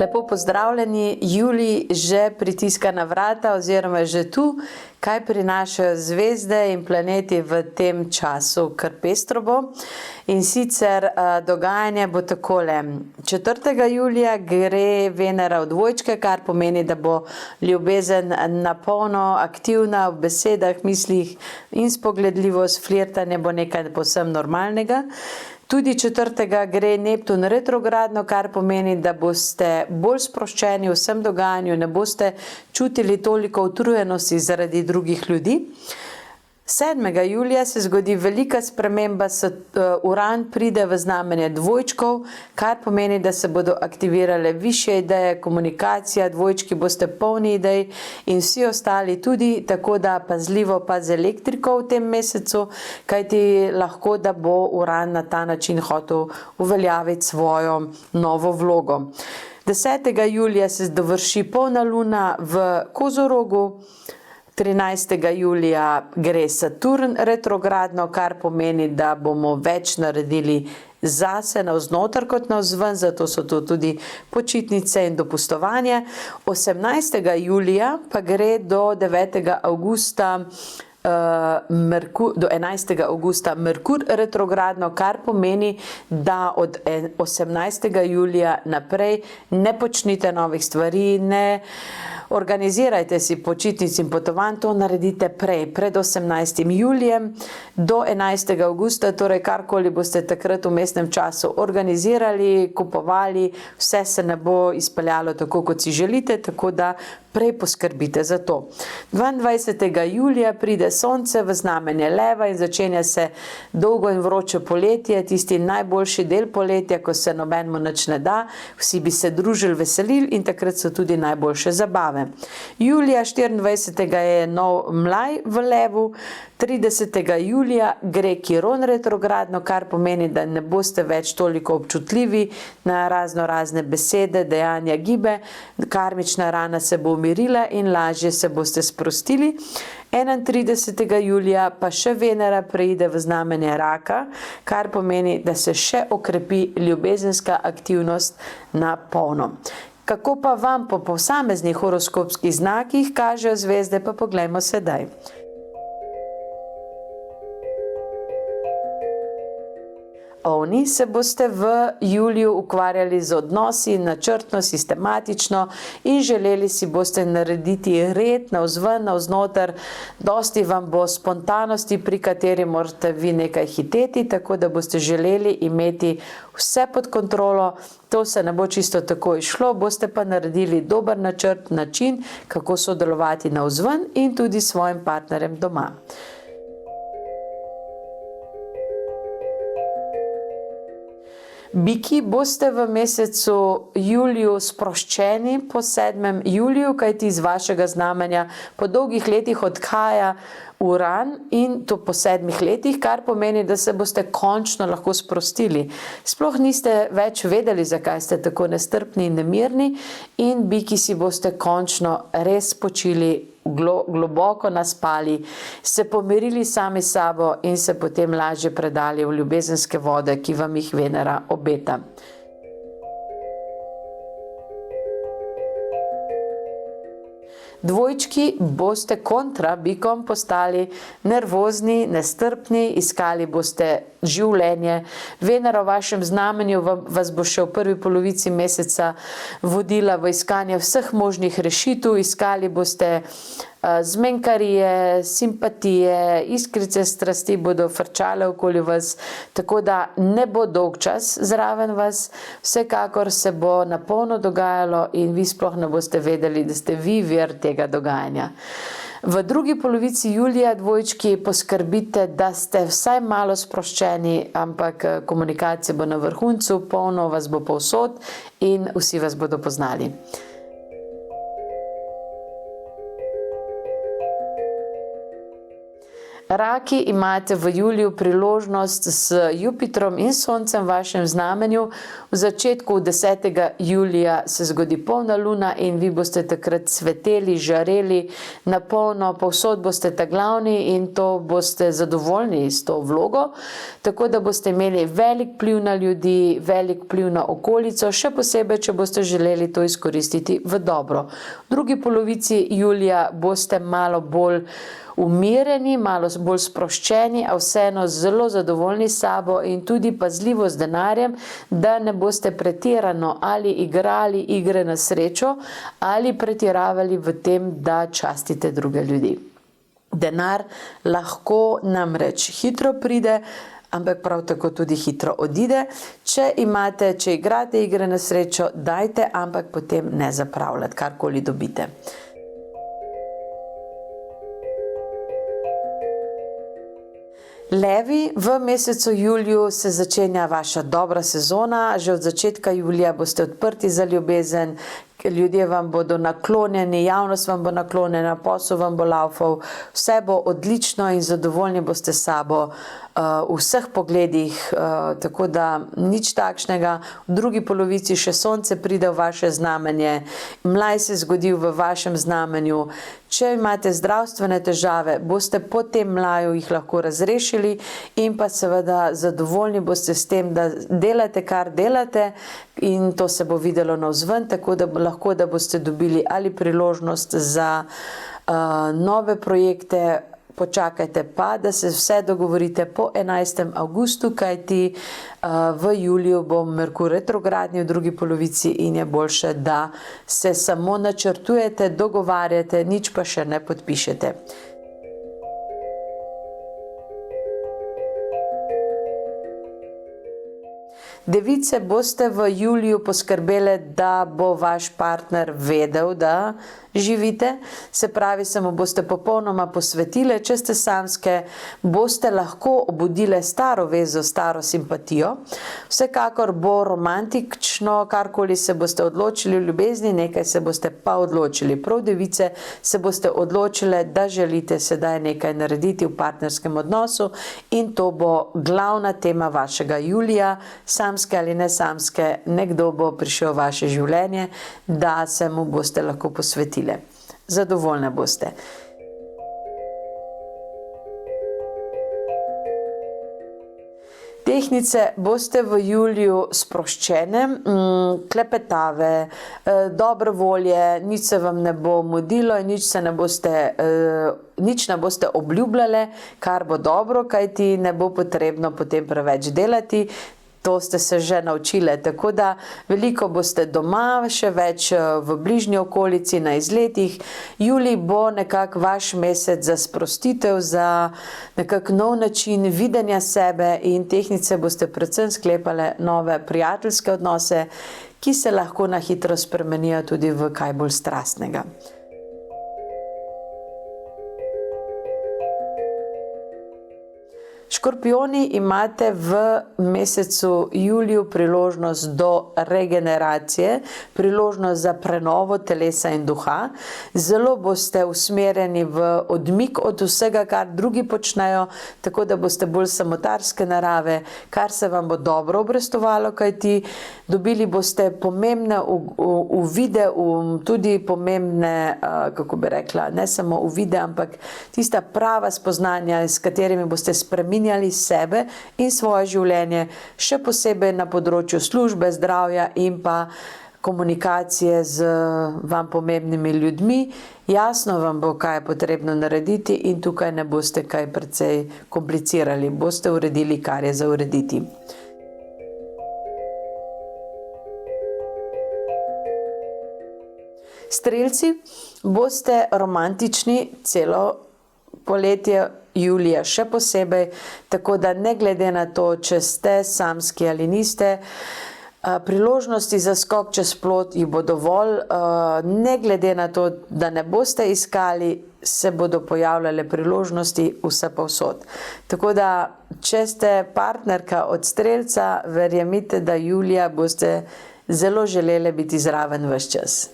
Lepo pozdravljeni, Julij že pritiska na vrata oziroma je že tu. Kaj prinašajo zvezde in planeti v tem času, kar pestro bo. In sicer dogajanje bo takole. 4. julija gre Venera v dvojčke, kar pomeni, da bo ljubezen napolno aktivna v besedah, mislih in spogledljivost, flirtanje bo nekaj povsem normalnega. Tudi 4. gre Neptun retrogradno, kar pomeni, da boste bolj sproščeni v vsem dogajanju, ne boste čutili toliko utrujenosti zaradi drugih ljudi. 7. julija se zgodi velika sprememba, Uran pride v znamenje dvojčkov, kar pomeni, da se bodo aktivirale višje ideje, komunikacija, dvojčki boste polni idej in vsi ostali tudi, tako da pazljivo pa z elektriko v tem mesecu, kajti lahko, da bo Uran na ta način hotel uveljaviti svojo novo vlogo. 10. julija se dovrši polna luna v Kozorogu, 13. julija gre Saturn retrogradno, kar pomeni, da bomo več naredili zase navznoter kot navzven, zato so to tudi počitnice in dopustovanje. 18. julija pa gre do 9. avgusta do 11. avgusta Merkur retrogradno, kar pomeni, da od 18. julija naprej ne počnite novih stvari, ne organizirajte si počitnic in potovanj, to naredite pred 18. julijem do 11. avgusta, torej karkoli boste takrat v mestnem času organizirali, kupovali, vse se ne bo izpeljalo tako, kot si želite, tako da prej poskrbite za to. 22. julija pride Sonce v znamenje Leva in začenja se dolgo in vroče poletje, tisti najboljši del poletja, ko se nobenemu nič ne da, vsi bi se družili, veselili in takrat so tudi najboljše zabave. Julija 24. je nov mlaj v Levu, 30. julija gre Kiron retrogradno, kar pomeni, da ne boste več toliko občutljivi na razne besede, dejanja, gibe, karmična rana se bo umirila in lažje se boste sprostili. 31. julija pa še Venera preide v znamenje Raka, kar pomeni, da se še okrepi ljubezenska aktivnost na polno. Kako pa vam po posameznih horoskopskih znakih kažejo zvezde, pa poglejmo sedaj. Ovni se boste v juliju ukvarjali z odnosi načrtno, sistematično in želeli si boste narediti red navzven, navznoter. Dosti vam bo spontanosti, pri kateri morate vi nekaj hiteti, tako da boste želeli imeti vse pod kontrolo. To se ne bo čisto tako išlo, boste pa naredili dober načrt, način, kako sodelovati navzven in tudi s svojim partnerjem doma. Biki, boste v mesecu juliju sproščeni po 7. juliju, kajti iz vašega znamenja po dolgih letih odhaja Uran in to po 7 letih, kar pomeni, da se boste končno lahko sprostili. Sploh niste več vedeli, zakaj ste tako nestrpni in nemirni in biki si boste končno res počili, globoko naspali, se pomirili sami s sabo in se potem lažje predali v ljubezenske vode, ki vam jih Venera obeta. Dvojčki, boste kontra bikom postali nervozni, nestrpni, iskali boste življenje. Venera v vašem znamenju vas bo še v prvi polovici meseca vodila v iskanje vseh možnih rešitev, iskali boste zmenkarije, simpatije, iskrice strasti bodo frčale okoli vas, tako da ne bo dolg čas zraven vas, vsekakor se bo napolno dogajalo in vi sploh ne boste vedeli, da ste vi vir tega dogajanja. V drugi polovici julija, dvojčki, poskrbite, da ste vsaj malo sproščeni, ampak komunikacija bo na vrhuncu, polno vas bo povsod in vsi vas bodo poznali. Raki, imate v juliju priložnost z Jupitrom in Soncem v vašem znamenju. V začetku 10. julija se zgodi polna luna in vi boste takrat cveteli, žareli na polno, povsod boste ta glavni in to boste zadovoljni s to vlogo, tako da boste imeli velik vpliv na ljudi, velik vpliv na okolico, še posebej, če boste želeli to izkoristiti v dobro. V drugi polovici julija boste malo bolj umirjeni, malo bolj sproščeni, a vseeno zelo zadovoljni s sabo in tudi pazljivo z denarjem, da ne boste pretirano ali igrali igre na srečo ali pretiravali v tem, da častite druge ljudi. Denar lahko namreč hitro pride, ampak prav tako tudi hitro odide. Če igrate igre na srečo, dajte, ampak potem ne zapravljati, karkoli dobite. Levi, v mesecu juliju se začenja vaša dobra sezona, že od začetka julija boste odprti za ljubezen, ljudje vam bodo naklonjeni, javnost vam bo naklonjena, posel vam bo laufal, vse bo odlično in zadovoljni boste s sabo v vseh pogledih, tako da nič takšnega. V drugi polovici še sonce pride v vaše znamenje, mlaj se zgodil v vašem znamenju. Če imate zdravstvene težave, boste po tem mlaju jih lahko razrešili in pa seveda zadovoljni boste s tem, da delate, kar delate in to se bo videlo navzven, tako da lahko, da boste dobili ali priložnost za nove projekte. Počakajte pa, da se vse dogovorite po 11. avgustu, kajti v juliju bo Merkur retrogradni v drugi polovici in je boljše, da se samo načrtujete, dogovarjate, nič pa še ne podpišete. Device, boste v juliju poskrbele, da bo vaš partner vedel, da živite, se pravi, se mu boste popolnoma posvetile. Če ste samske, boste lahko obudile staro vezo, staro simpatijo. Vsekakor bo romantično, karkoli se boste odločili v ljubezni, nekaj se boste pa odločili. Prav device se boste odločile, da želite sedaj nekaj narediti v partnerskem odnosu in to bo glavna tema vašega julija. Samske ali ne samske, nekdo bo prišel v vaše življenje, da se mu boste lahko posvetili. Zadovoljne boste. Tehnice, boste v juliju sproščene, klepetave, dobre volje, nič se vam ne bo mudilo in nič ne boste obljubljale, kar bo dobro, kajti ne bo potrebno potem preveč delati. To ste se že naučile, tako da veliko boste doma, še več v bližnji okolici, na izletih. Julij bo nekako vaš mesec za sprostitev, za nekak nov način videnja sebe in tehnice boste predvsem sklepale nove prijateljske odnose, ki se lahko na hitro spremenijo tudi v kaj bolj strastnega. Škorpijoni, imate v mesecu juliju priložnost do regeneracije, priložnost za prenovo telesa in duha. Zelo boste usmerjeni v odmik od vsega, kar drugi počnejo, tako da boste bolj samotarske narave, kar se vam bo dobro obrestovalo, kajti dobili boste pomembne uvide, tudi pomembne, kako bi rekla, ne samo uvide, ampak tista prava spoznanja, s katerimi boste spreminjali sebe in svoje življenje, še posebej na področju službe, zdravja in pa komunikacije z vam pomembnimi ljudmi. Jasno vam bo, kaj je potrebno narediti in tukaj ne boste kaj precej komplicirali. Boste uredili, kar je za urediti. Strelci, boste romantični celo poletje, julija še posebej, tako da ne glede na to, če ste samski ali niste, priložnosti za skok čez plot jih bo dovolj, ne glede na to, da ne boste iskali, se bodo pojavljale priložnosti vsepovsod. Tako da, če ste partnerka od strelca, verjemite, da julija boste zelo želeli biti zraven ves čas.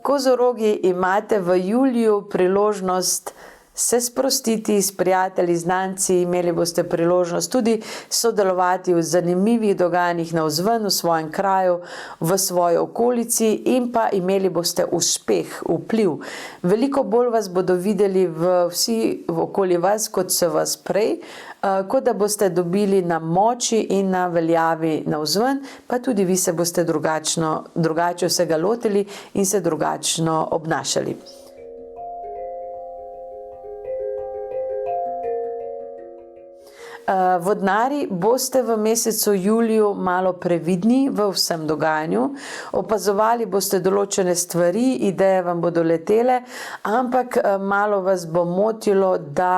Kozorogi, imate v juliju priložnost se sprostiti s prijatelji, znanci, imeli boste priložnost tudi sodelovati v zanimivih dogajanjih navzven, v svojem kraju, v svoji okolici in pa imeli boste uspeh, vpliv. Veliko bolj vas bodo videli vsi okoli vas, kot so vas prej, kot da boste dobili na moči in na veljavi navzven, pa tudi vi se boste drugače vsega lotili in se drugačno obnašali. Vodnari, boste v mesecu juliju malo previdni v vsem dogajanju, opazovali boste določene stvari, ideje vam bodo letele, ampak malo vas bo motilo, da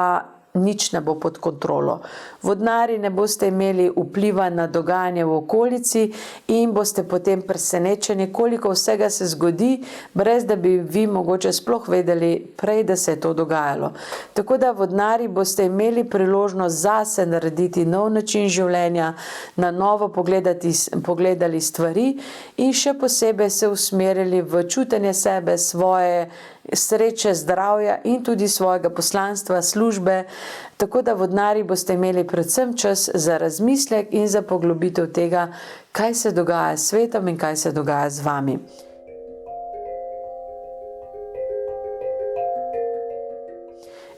nič ne bo pod kontrolo. Vodnari, ne boste imeli vpliva na dogajanje v okolici in boste potem presenečeni, koliko vsega se zgodi, brez da bi vi mogoče sploh vedeli prej, da se je to dogajalo. Tako da vodnari, boste imeli priložnost zase narediti nov način življenja, na novo pogledali stvari in še posebej se usmerili v čutenje sebe, svoje sreče, zdravja in tudi svojega poslanstva, službe. Tako da vodnari, boste imeli predvsem čas za razmislek in za poglobitev tega, kaj se dogaja s svetom in kaj se dogaja z vami.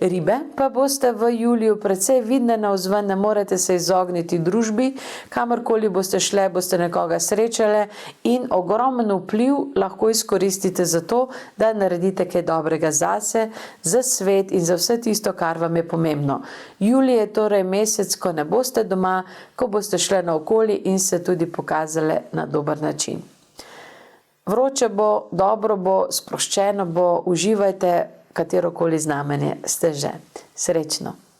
Ribe pa boste v juliju precej vidne navzven, ne morete se izogniti družbi, kamorkoli boste šle, boste nekoga srečale in ogromen vpliv lahko izkoristite za to, da naredite kaj dobrega zase, za svet in za vse tisto, kar vam je pomembno. Julij je torej mesec, ko ne boste doma, ko boste šle naokoli in se tudi pokazale na dober način. Vroče bo, dobro bo, sproščeno bo, uživajte, katerokoli znamenje ste že. Srečno!